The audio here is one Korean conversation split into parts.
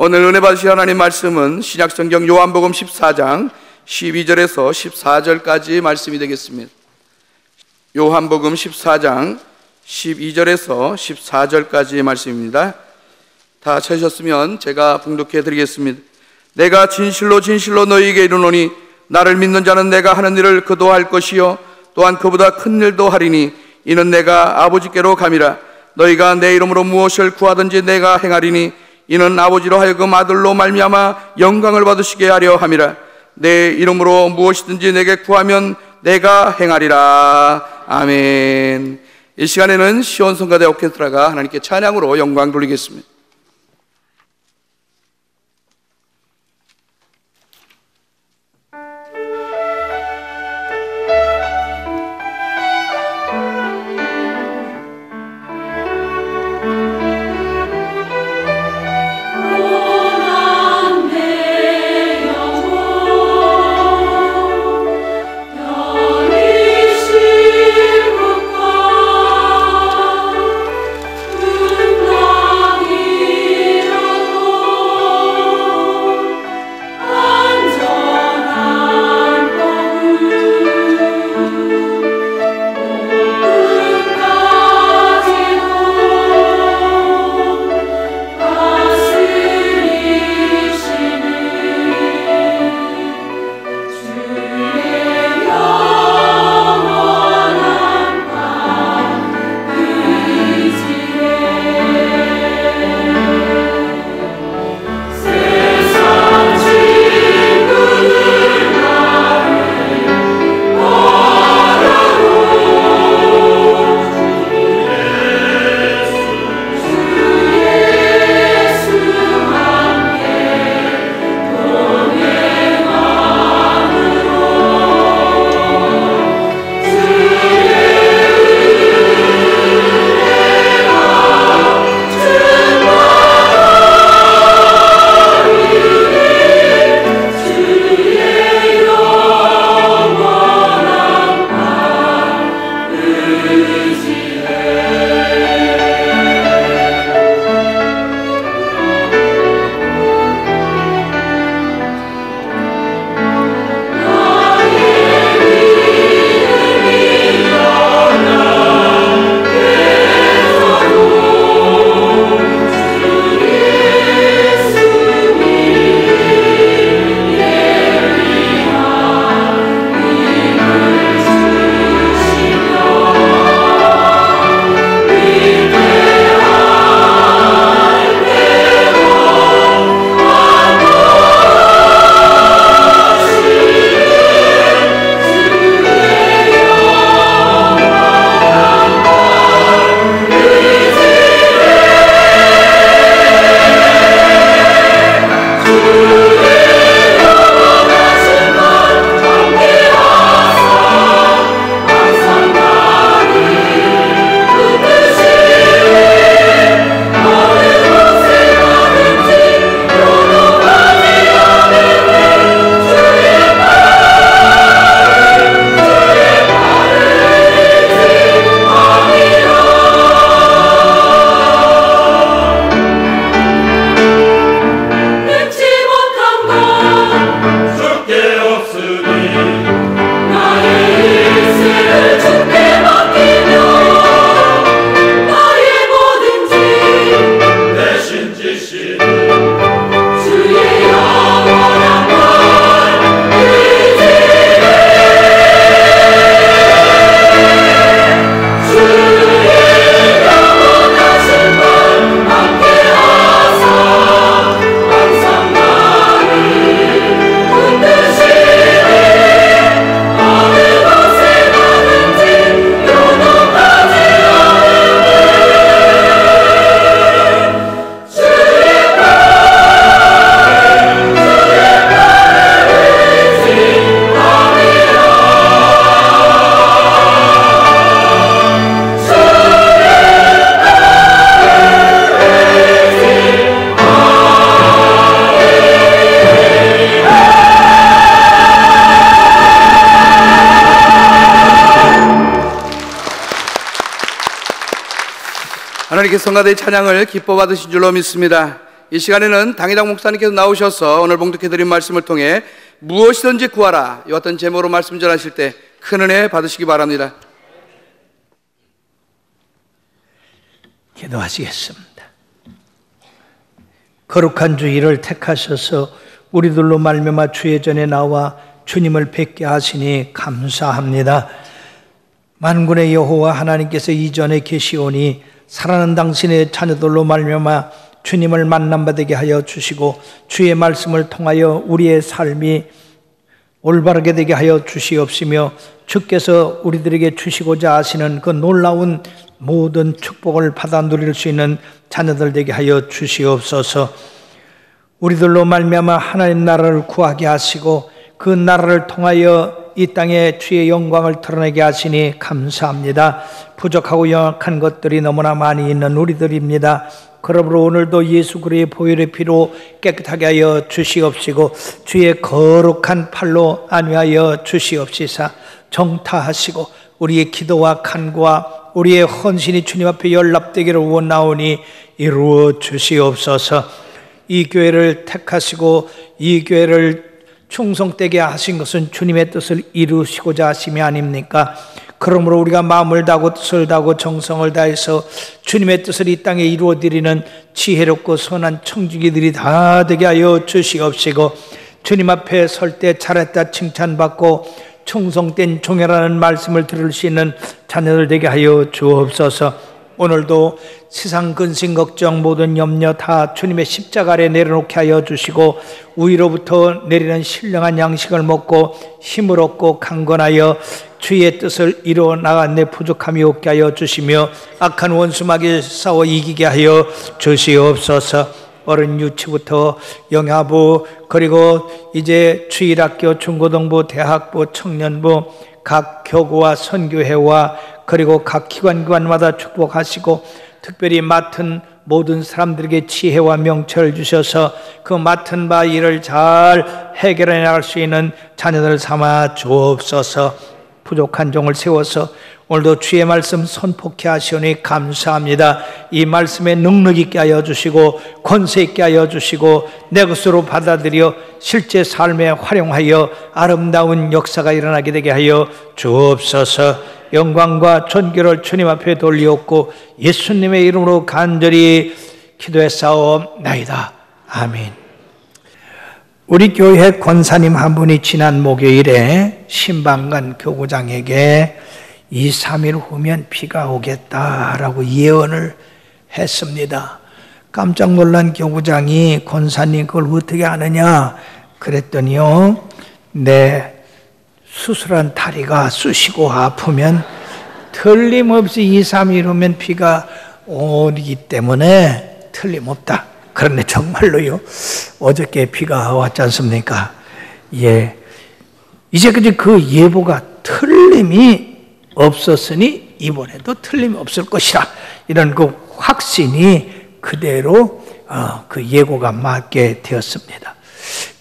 오늘 은혜 받으실 하나님 말씀은 신약성경 요한복음 14장 12절에서 14절까지 말씀이 되겠습니다. 요한복음 14장 12절에서 14절까지의 말씀입니다. 다 찾으셨으면 제가 봉독해 드리겠습니다. 내가 진실로 진실로 너희에게 이르노니 나를 믿는 자는 내가 하는 일을 그도 할 것이요 또한 그보다 큰 일도 하리니 이는 내가 아버지께로 감이라. 너희가 내 이름으로 무엇을 구하든지 내가 행하리니 이는 아버지로 하여금 아들로 말미암아 영광을 받으시게 하려 함이라. 내 이름으로 무엇이든지 내게 구하면 내가 행하리라. 아멘. 이 시간에는 시온 성가대 오케스트라가 하나님께 찬양으로 영광 돌리겠습니다. 하나님께 성가대 찬양을 기뻐 받으신 줄로 믿습니다. 이 시간에는 당회장 목사님께서 나오셔서 오늘 봉독해드린 말씀을 통해 무엇이든지 구하라 이 같은 제목으로 말씀 전하실 때 큰 은혜 받으시기 바랍니다. 기도하시겠습니다. 거룩한 주일을 택하셔서 우리들로 말미암아 주의 전에 나와 주님을 뵙게 하시니 감사합니다. 만군의 여호와 하나님께서 이전에 계시오니 살아난 당신의 자녀들로 말미암아 주님을 만남받게 하여 주시고 주의 말씀을 통하여 우리의 삶이 올바르게 되게 하여 주시옵시며 주께서 우리들에게 주시고자 하시는 그 놀라운 모든 축복을 받아 누릴 수 있는 자녀들 되게 하여 주시옵소서. 우리들로 말미암아 하나님 나라를 구하게 하시고 그 나라를 통하여 이 땅에 주의 영광을 드러내게 하시니 감사합니다. 부족하고 연약한 것들이 너무나 많이 있는 우리들입니다. 그러므로 오늘도 예수 그리스도의 보혈의 피로 깨끗하게 하여 주시옵시고 주의 거룩한 팔로 안위하여 주시옵시사 정타하시고 우리의 기도와 간구와 우리의 헌신이 주님 앞에 연락되기를 원하오니 이루어 주시옵소서. 이 교회를 택하시고 이 교회를 충성되게 하신 것은 주님의 뜻을 이루시고자 하심이 아닙니까? 그러므로 우리가 마음을 다하고 뜻을 다하고 정성을 다해서 주님의 뜻을 이 땅에 이루어드리는 지혜롭고 선한 청지기들이 다 되게 하여 주시옵시고 주님 앞에 설 때 잘했다 칭찬받고 충성된 종이라는 말씀을 들을 수 있는 자녀들 되게 하여 주옵소서. 오늘도 세상 근심 걱정 모든 염려 다 주님의 십자가 아래 내려놓게 하여 주시고 위로부터 내리는 신령한 양식을 먹고 힘을 얻고 강건하여 주의 뜻을 이루어 나가 내 부족함이 없게 하여 주시며 악한 원수마귀 싸워 이기게 하여 주시옵소서. 어른 유치부터 영야부 그리고 이제 주일학교 중고등부 대학부 청년부 각 교구와 선교회와 그리고 각 기관마다 축복하시고 특별히 맡은 모든 사람들에게 지혜와 명철을 주셔서 그 맡은 바 일을 잘 해결해 나갈 수 있는 자녀들 삼아 주옵소서. 부족한 종을 세워서 오늘도 주의 말씀 선포케 하시오니 감사합니다. 이 말씀에 능력 있게 하여 주시고 권세 있게 하여 주시고 내 것으로 받아들여 실제 삶에 활용하여 아름다운 역사가 일어나게 되게 하여 주옵소서. 영광과 존귀를 주님 앞에 돌리옵고 예수님의 이름으로 간절히 기도했사옵나이다. 아멘. 우리 교회 권사님 한 분이 지난 목요일에 신방관 교구장에게 2, 3일 후면 비가 오겠다라고 예언을 했습니다. 깜짝 놀란 교구장이 권사님 그걸 어떻게 아느냐 그랬더니요, 내 수술한 다리가 쑤시고 아프면 틀림없이 2, 3일 후면 비가 오기 때문에 틀림없다. 그런데 정말로요, 어저께 비가 왔지 않습니까? 예. 이제 그 예보가 틀림이 없었으니 이번에도 틀림이 없을 것이라. 이런 그 확신이 그대로 그 예고가 맞게 되었습니다.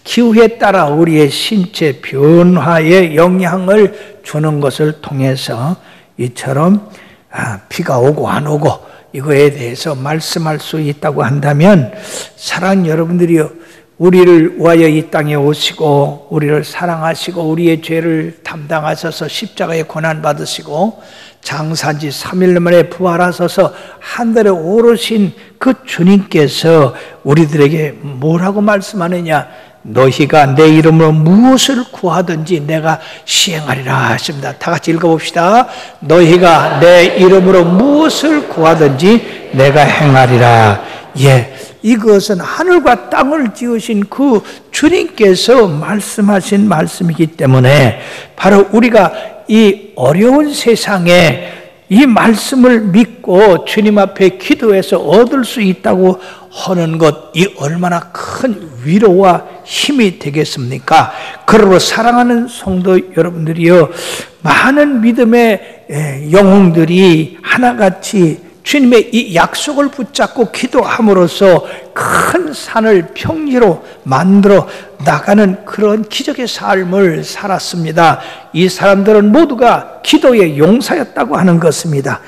기후에 따라 우리의 신체 변화에 영향을 주는 것을 통해서 이처럼 비가 오고 안 오고 이거에 대해서 말씀할 수 있다고 한다면, 사랑하는 여러분들이요, 우리를 위하여 이 땅에 오시고 우리를 사랑하시고 우리의 죄를 담당하셔서 십자가에 고난받으시고 장사지 3일 만에 부활하셔서 하늘에 오르신 그 주님께서 우리들에게 뭐라고 말씀하느냐? 너희가 내 이름으로 무엇을 구하든지 내가 시행하리라 하십니다. 다 같이 읽어봅시다. 너희가 내 이름으로 무엇을 구하든지 내가 행하리라. 예, 이것은 하늘과 땅을 지으신 그 주님께서 말씀하신 말씀이기 때문에 바로 우리가 이 어려운 세상에 이 말씀을 믿고 주님 앞에 기도해서 얻을 수 있다고 하는 것, 이 얼마나 큰 위로와 힘이 되겠습니까? 그러므로 사랑하는 성도 여러분들이요, 많은 믿음의 영웅들이 하나같이 주님의 이 약속을 붙잡고 기도함으로써 큰 산을 평지로 만들어 나가는 그런 기적의 삶을 살았습니다. 이 사람들은 모두가 기도의 용사였다고 하는 것입니다.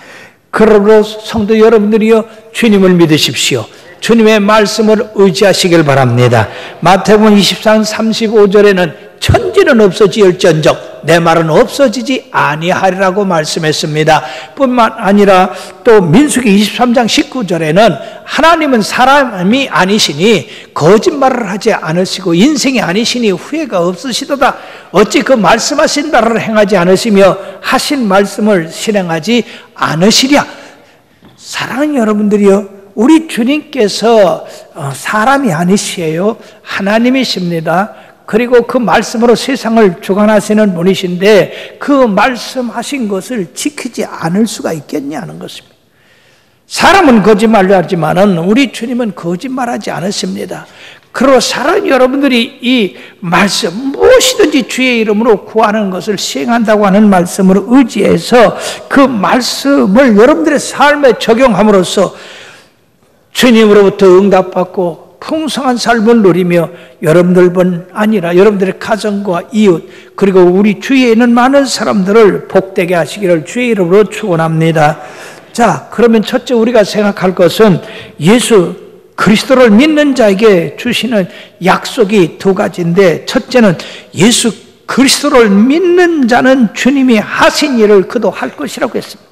그러므로 성도 여러분들이요, 주님을 믿으십시오. 주님의 말씀을 의지하시길 바랍니다. 마태복음 24장 35절에는 천지는 없어질지언정 내 말은 없어지지 아니하리라고 말씀했습니다. 뿐만 아니라 또 민수기 23장 19절에는 하나님은 사람이 아니시니 거짓말을 하지 않으시고 인생이 아니시니 후회가 없으시도다. 어찌 그 말씀하신 바를 행하지 않으시며 하신 말씀을 실행하지 않으시랴. 사랑하는 여러분들이요, 우리 주님께서 사람이 아니시에요. 하나님이십니다. 그리고 그 말씀으로 세상을 주관하시는 분이신데 그 말씀하신 것을 지키지 않을 수가 있겠냐는 것입니다. 사람은 거짓말을 하지만은 우리 주님은 거짓말하지 않으십니다. 그리고 사랑하는 여러분들이 이 말씀 무엇이든지 주의 이름으로 구하는 것을 시행한다고 하는 말씀을 의지해서 그 말씀을 여러분들의 삶에 적용함으로써 주님으로부터 응답받고 풍성한 삶을 누리며 여러분들뿐 아니라 여러분들의 가정과 이웃 그리고 우리 주위에 있는 많은 사람들을 복되게 하시기를 주의 이름으로 축원합니다. 자, 그러면 첫째 우리가 생각할 것은 예수 그리스도를 믿는 자에게 주시는 약속이 두 가지인데, 첫째는 예수 그리스도를 믿는 자는 주님이 하신 일을 그도 할 것이라고 했습니다.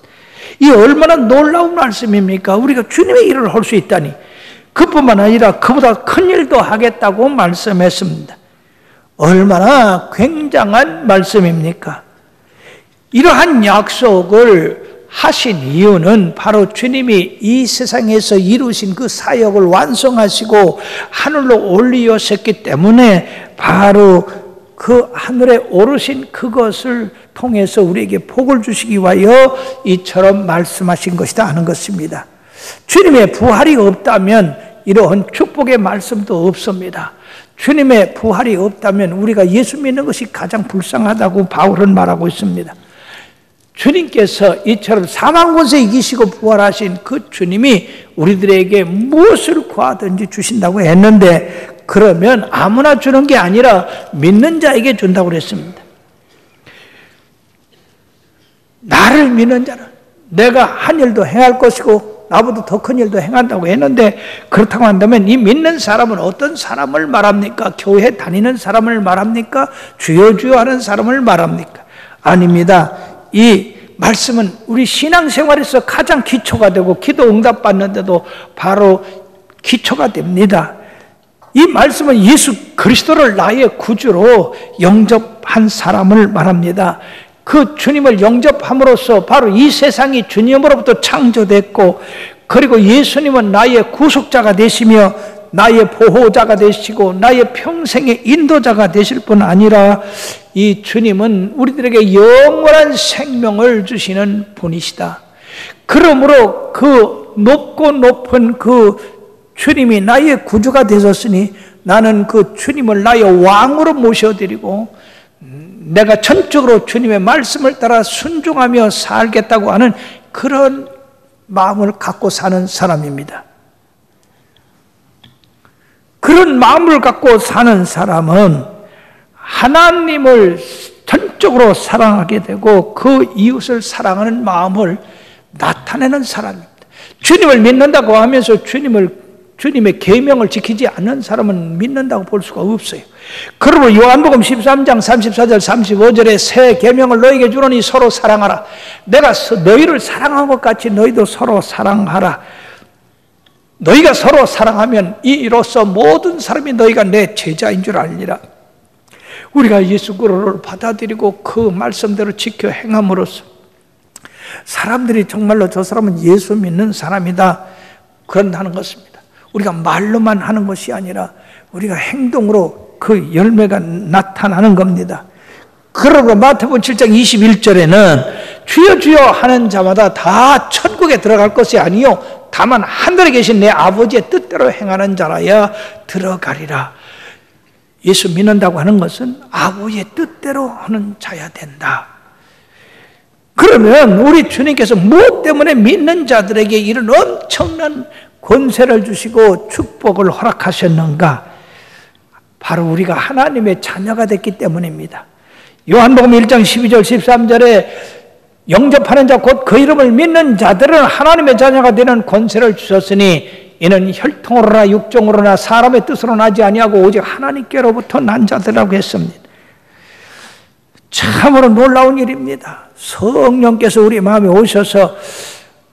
이 얼마나 놀라운 말씀입니까? 우리가 주님의 일을 할 수 있다니. 그뿐만 아니라 그보다 큰 일도 하겠다고 말씀했습니다. 얼마나 굉장한 말씀입니까? 이러한 약속을 하신 이유는 바로 주님이 이 세상에서 이루신 그 사역을 완성하시고 하늘로 올리셨기 때문에 바로 그 하늘에 오르신 그것을 통해서 우리에게 복을 주시기 위하여 이처럼 말씀하신 것이다 하는 것입니다. 주님의 부활이 없다면 이러한 축복의 말씀도 없습니다. 주님의 부활이 없다면 우리가 예수 믿는 것이 가장 불쌍하다고 바울은 말하고 있습니다. 주님께서 이처럼 사망 권세 이기시고 부활하신 그 주님이 우리들에게 무엇을 구하든지 주신다고 했는데, 그러면 아무나 주는 게 아니라 믿는 자에게 준다고 그랬습니다. 나를 믿는 자는 내가 한 일도 행할 것이고 나보다 더 큰 일도 행한다고 했는데, 그렇다고 한다면 이 믿는 사람은 어떤 사람을 말합니까? 교회 다니는 사람을 말합니까? 주여 주여 하는 사람을 말합니까? 아닙니다. 이 말씀은 우리 신앙생활에서 가장 기초가 되고 기도 응답받는데도 바로 기초가 됩니다. 이 말씀은 예수 그리스도를 나의 구주로 영접한 사람을 말합니다. 그 주님을 영접함으로써 바로 이 세상이 주님으로부터 창조됐고, 그리고 예수님은 나의 구속자가 되시며 나의 보호자가 되시고 나의 평생의 인도자가 되실 뿐 아니라 이 주님은 우리들에게 영원한 생명을 주시는 분이시다. 그러므로 그 높고 높은 그 주님이 나의 구주가 되셨으니 나는 그 주님을 나의 왕으로 모셔드리고 내가 전적으로 주님의 말씀을 따라 순종하며 살겠다고 하는 그런 마음을 갖고 사는 사람입니다. 그런 마음을 갖고 사는 사람은 하나님을 전적으로 사랑하게 되고 그 이웃을 사랑하는 마음을 나타내는 사람입니다. 주님을 믿는다고 하면서 주님의 계명을 지키지 않는 사람은 믿는다고 볼 수가 없어요. 그러므로 요한복음 13장 34절 35절에 새 계명을 너희에게 주노니 서로 사랑하라. 내가 너희를 사랑한 것 같이 너희도 서로 사랑하라. 너희가 서로 사랑하면 이로써 모든 사람이 너희가 내 제자인 줄 알리라. 우리가 예수 그리스도를 받아들이고 그 말씀대로 지켜 행함으로써 사람들이 정말로 저 사람은 예수 믿는 사람이다 그런다는 것입니다. 우리가 말로만 하는 것이 아니라 우리가 행동으로 그 열매가 나타나는 겁니다. 그러므로 마태복음 7장 21절에는 주여 주여 하는 자마다 다 천국에 들어갈 것이 아니요 다만 하늘에 계신 내 아버지의 뜻대로 행하는 자라야 들어가리라. 예수 믿는다고 하는 것은 아버지의 뜻대로 하는 자야 된다. 그러면 우리 주님께서 무엇 때문에 믿는 자들에게 이런 엄청난 권세를 주시고 축복을 허락하셨는가? 바로 우리가 하나님의 자녀가 됐기 때문입니다. 요한복음 1장 12절 13절에 영접하는 자 곧 그 이름을 믿는 자들은 하나님의 자녀가 되는 권세를 주셨으니 이는 혈통으로나 육종으로나 사람의 뜻으로 나지 아니하고 오직 하나님께로부터 난 자들이라고 했습니다. 참으로 놀라운 일입니다. 성령께서 우리 마음에 오셔서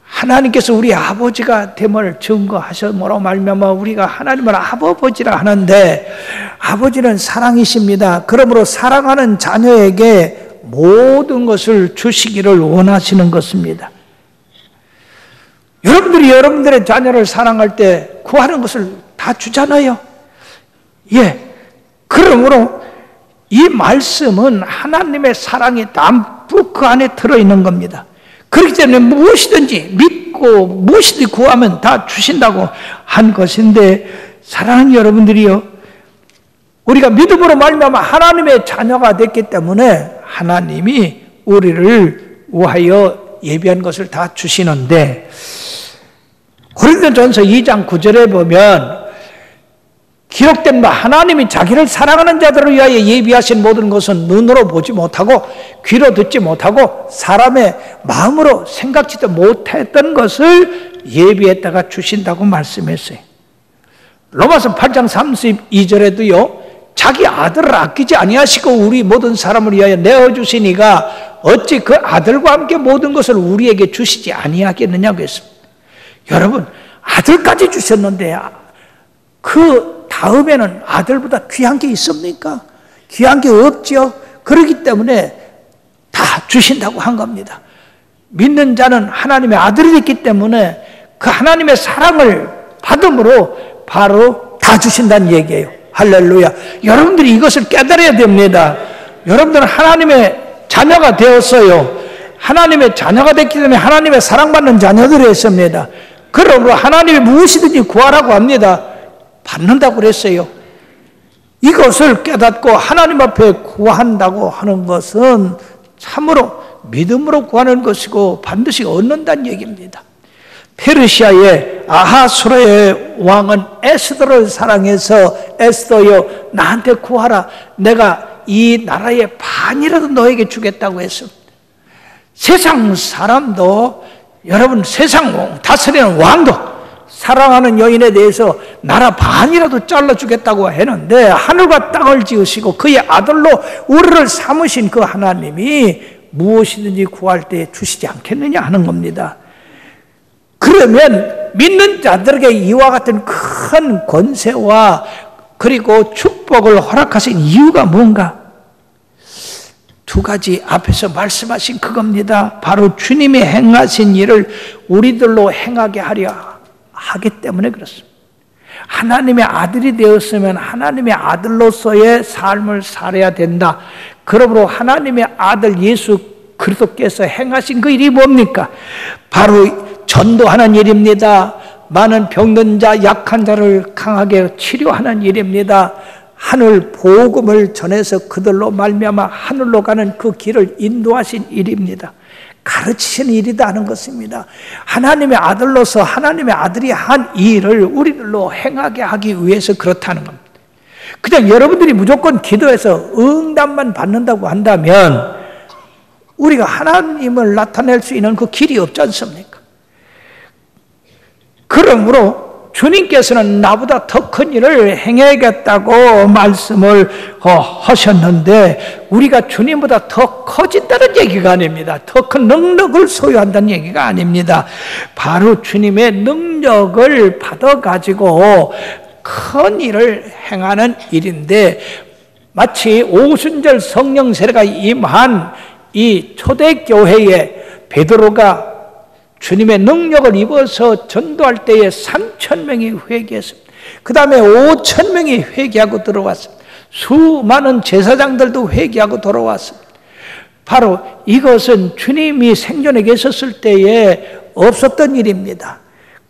하나님께서 우리 아버지가 됨을 증거하셨므로 말미암아 우리가 하나님을 아버지라 하는데, 아버지는 사랑이십니다. 그러므로 사랑하는 자녀에게 모든 것을 주시기를 원하시는 것입니다. 여러분들이 여러분들의 자녀를 사랑할 때 구하는 것을 다 주잖아요. 예. 그러므로 이 말씀은 하나님의 사랑이 담뿍 그 안에 들어있는 겁니다. 그렇기 때문에 무엇이든지 믿고 무엇이든지 구하면 다 주신다고 한 것인데, 사랑하는 여러분들이요, 우리가 믿음으로 말미암아 하나님의 자녀가 됐기 때문에 하나님이 우리를 위하여 예비한 것을 다 주시는데, 고린도전서 2장 9절에 보면 기록된 바 하나님이 자기를 사랑하는 자들을 위하여 예비하신 모든 것은 눈으로 보지 못하고 귀로 듣지 못하고 사람의 마음으로 생각지도 못했던 것을 예비했다가 주신다고 말씀했어요. 로마서 8장 32절에도요, 자기 아들을 아끼지 아니하시고 우리 모든 사람을 위하여 내어주시니가 어찌 그 아들과 함께 모든 것을 우리에게 주시지 아니하겠느냐고 했습니다. 여러분, 아들까지 주셨는데 그 다음에는 아들보다 귀한 게 있습니까? 귀한 게 없죠. 그렇기 때문에 다 주신다고 한 겁니다. 믿는 자는 하나님의 아들이 됐기 때문에 그 하나님의 사랑을 받음으로 바로 다 주신다는 얘기예요. 할렐루야. 여러분들이 이것을 깨달아야 됩니다. 여러분들은 하나님의 자녀가 되었어요. 하나님의 자녀가 됐기 때문에 하나님의 사랑받는 자녀들이 있습니다. 그러므로 하나님이 무엇이든지 구하라고 합니다. 받는다고 그랬어요. 이것을 깨닫고 하나님 앞에 구한다고 하는 것은 참으로 믿음으로 구하는 것이고 반드시 얻는다는 얘기입니다. 페르시아의 아하수르의 왕은 에스더를 사랑해서 에스더여 나한테 구하라, 내가 이 나라의 반이라도 너에게 주겠다고 했습니다. 세상 사람도, 여러분, 세상 다스리는 왕도 사랑하는 여인에 대해서 나라 반이라도 잘라주겠다고 했는데, 하늘과 땅을 지으시고 그의 아들로 우리를 삼으신 그 하나님이 무엇이든지 구할 때 주시지 않겠느냐 하는 겁니다. 그러면 믿는 자들에게 이와 같은 큰 권세와 그리고 축복을 허락하신 이유가 뭔가? 두 가지 앞에서 말씀하신 그겁니다. 바로 주님이 행하신 일을 우리들로 행하게 하려 하기 때문에 그렇습니다. 하나님의 아들이 되었으면 하나님의 아들로서의 삶을 살아야 된다. 그러므로 하나님의 아들 예수 그리스도께서 행하신 그 일이 뭡니까? 바로 전도하는 일입니다. 많은 병든 자, 약한 자를 강하게 치료하는 일입니다. 하늘 복음을 전해서 그들로 말미암아 하늘로 가는 그 길을 인도하신 일입니다. 가르치시는 일이다 하는 것입니다. 하나님의 아들로서 하나님의 아들이 한 일을 우리들로 행하게 하기 위해서 그렇다는 겁니다. 그냥 여러분들이 무조건 기도해서 응답만 받는다고 한다면 우리가 하나님을 나타낼 수 있는 그 길이 없지 않습니까? 그러므로 주님께서는 나보다 더 큰 일을 행해야겠다고 말씀을 하셨는데, 우리가 주님보다 더 커진다는 얘기가 아닙니다. 더 큰 능력을 소유한다는 얘기가 아닙니다. 바로 주님의 능력을 받아가지고 큰 일을 행하는 일인데, 마치 오순절 성령 세례가 임한 이 초대교회에 베드로가 주님의 능력을 입어서 전도할 때에 3,000명이 회개했습니다. 그 다음에 5,000명이 회개하고 들어왔습니다. 수많은 제사장들도 회개하고 돌아왔습니다. 바로 이것은 주님이 생존에 계셨을 때에 없었던 일입니다.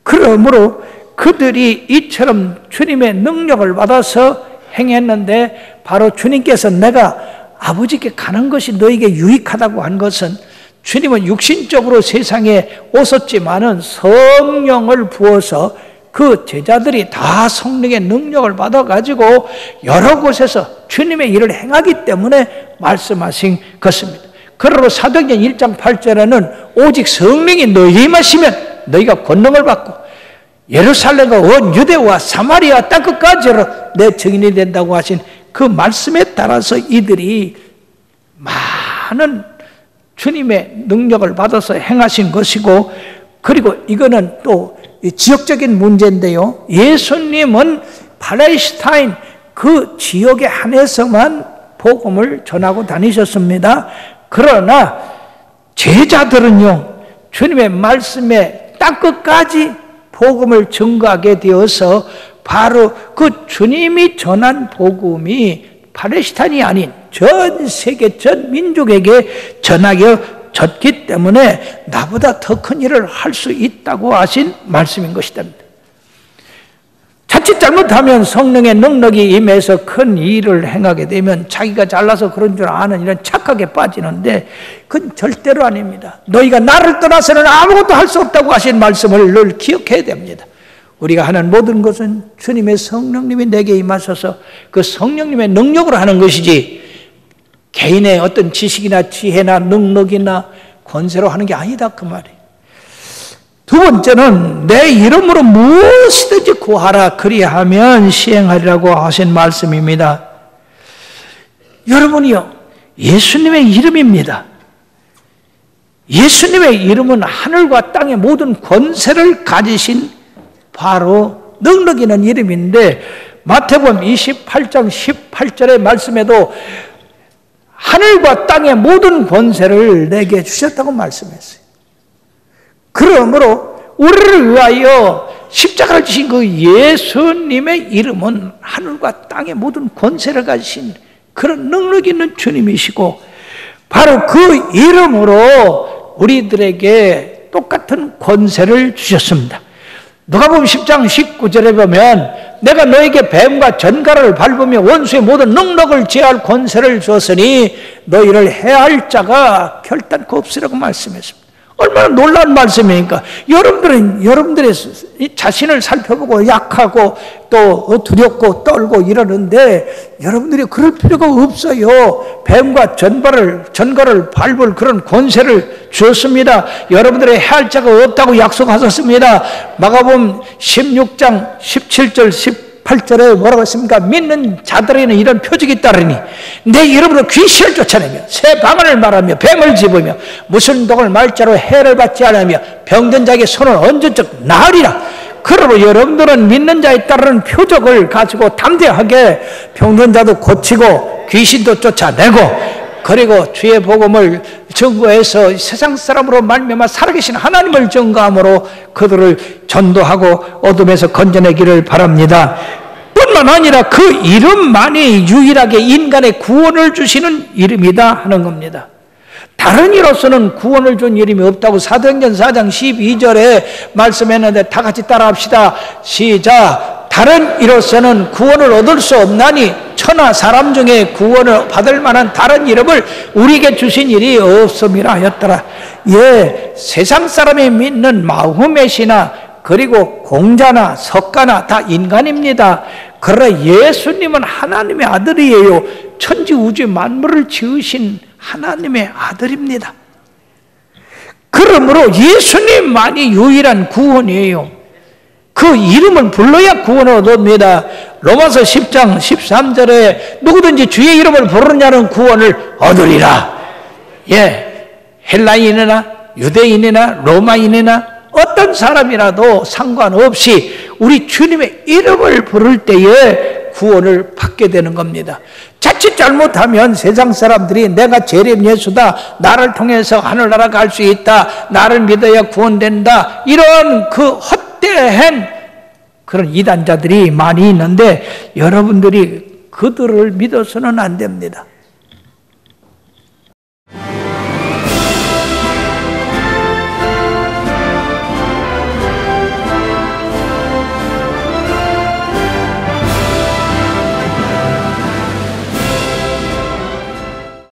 그러므로 그들이 이처럼 주님의 능력을 받아서 행했는데, 바로 주님께서 내가 아버지께 가는 것이 너에게 유익하다고 한 것은, 주님은 육신적으로 세상에 오셨지만은 성령을 부어서 그 제자들이 다 성령의 능력을 받아가지고 여러 곳에서 주님의 일을 행하기 때문에 말씀하신 것입니다. 그러므로 사도행전 1장 8절에는 오직 성령이 너희에게 임하시면 너희가 권능을 받고 예루살렘과 온 유대와 사마리아 땅끝까지로 내 증인이 된다고 하신 그 말씀에 따라서 이들이 많은 주님의 능력을 받아서 행하신 것이고, 그리고 이거는 또 지역적인 문제인데요, 예수님은 팔레스타인 그 지역에 한해서만 복음을 전하고 다니셨습니다. 그러나 제자들은요, 주님의 말씀에 땅끝까지 복음을 전가하게 되어서 바로 그 주님이 전한 복음이 팔레스타인이 아닌 전 세계 전 민족에게 전하여졌기 때문에 나보다 더 큰 일을 할 수 있다고 하신 말씀인 것이다. 자칫 잘못하면 성령의 능력이 임해서 큰 일을 행하게 되면 자기가 잘나서 그런 줄 아는 이런 착각에 빠지는데, 그건 절대로 아닙니다. 너희가 나를 떠나서는 아무것도 할 수 없다고 하신 말씀을 늘 기억해야 됩니다. 우리가 하는 모든 것은 주님의 성령님이 내게 임하셔서 그 성령님의 능력으로 하는 것이지, 개인의 어떤 지식이나 지혜나 능력이나 권세로 하는 게 아니다, 그 말이에요. 두 번째는 내 이름으로 무엇이든지 구하라 그리하면 시행하리라고 하신 말씀입니다. 여러분이요, 예수님의 이름입니다. 예수님의 이름은 하늘과 땅의 모든 권세를 가지신 바로 능력 있는 이름인데, 마태복음 28장 18절의 말씀에도 하늘과 땅의 모든 권세를 내게 주셨다고 말씀했어요. 그러므로 우리를 위하여 십자가를 지신 그 예수님의 이름은 하늘과 땅의 모든 권세를 가지신 그런 능력 있는 주님이시고, 바로 그 이름으로 우리들에게 똑같은 권세를 주셨습니다. 누가복음 10장 19절에 보면 내가 너에게 뱀과 전갈을 밟으며 원수의 모든 능력을 제할 권세를 주었으니 너희를 해할 자가 결단코 없으라고 말씀했습니다. 얼마나 놀라운 말씀입니까? 여러분들의 자신을 살펴보고 약하고 또 두렵고 떨고 이러는데, 여러분들이 그럴 필요가 없어요. 뱀과 전갈을 밟을 그런 권세를 주었습니다. 여러분들의 해할 자가 없다고 약속하셨습니다. 마가복음 16장 17절 18절에 뭐라고 했습니까? 믿는 자들에게는 이런 표적이 따르니 내 이름으로 귀신을 쫓아내며 새 방언을 말하며 뱀을 집으며 무슨 독을 말자로 해를 받지 않으며 병든 자에게 손을 얹은 적 나으리라. 그러므로 여러분들은 믿는 자에 따르는 표적을 가지고 담대하게 병든 자도 고치고 귀신도 쫓아내고, 그리고 주의 복음을 전거해서 세상 사람으로 말미암아 살아계신 하나님을 전거함으로 그들을 전도하고 어둠에서 건져내기를 바랍니다. 뿐만 아니라 그 이름만이 유일하게 인간의 구원을 주시는 이름이다 하는 겁니다. 다른 이로서는 구원을 준 이름이 없다고 사도행전 4장 12절에 말씀했는데, 다 같이 따라합시다. 시작. 다른 이로서는 구원을 얻을 수 없나니 천하 사람 중에 구원을 받을 만한 다른 이름을 우리에게 주신 일이 없음이라 하였더라. 예, 세상 사람이 믿는 마호멧이나 그리고 공자나 석가나 다 인간입니다. 그러나 예수님은 하나님의 아들이에요. 천지 우주 만물을 지으신 하나님의 아들입니다. 그러므로 예수님만이 유일한 구원이에요. 그 이름을 불러야 구원을 얻습니다. 로마서 10장 13절에 누구든지 주의 이름을 부르는 자는 구원을 얻으리라. 예, 헬라인이나 유대인이나 로마인이나 어떤 사람이라도 상관없이 우리 주님의 이름을 부를 때에 구원을 받게 되는 겁니다. 자칫 잘못하면 세상 사람들이 내가 재림 예수다, 나를 통해서 하늘나라 갈 수 있다, 나를 믿어야 구원된다, 이런 그 헛되한 그런 이단자들이 많이 있는데, 여러분들이 그들을 믿어서는 안 됩니다.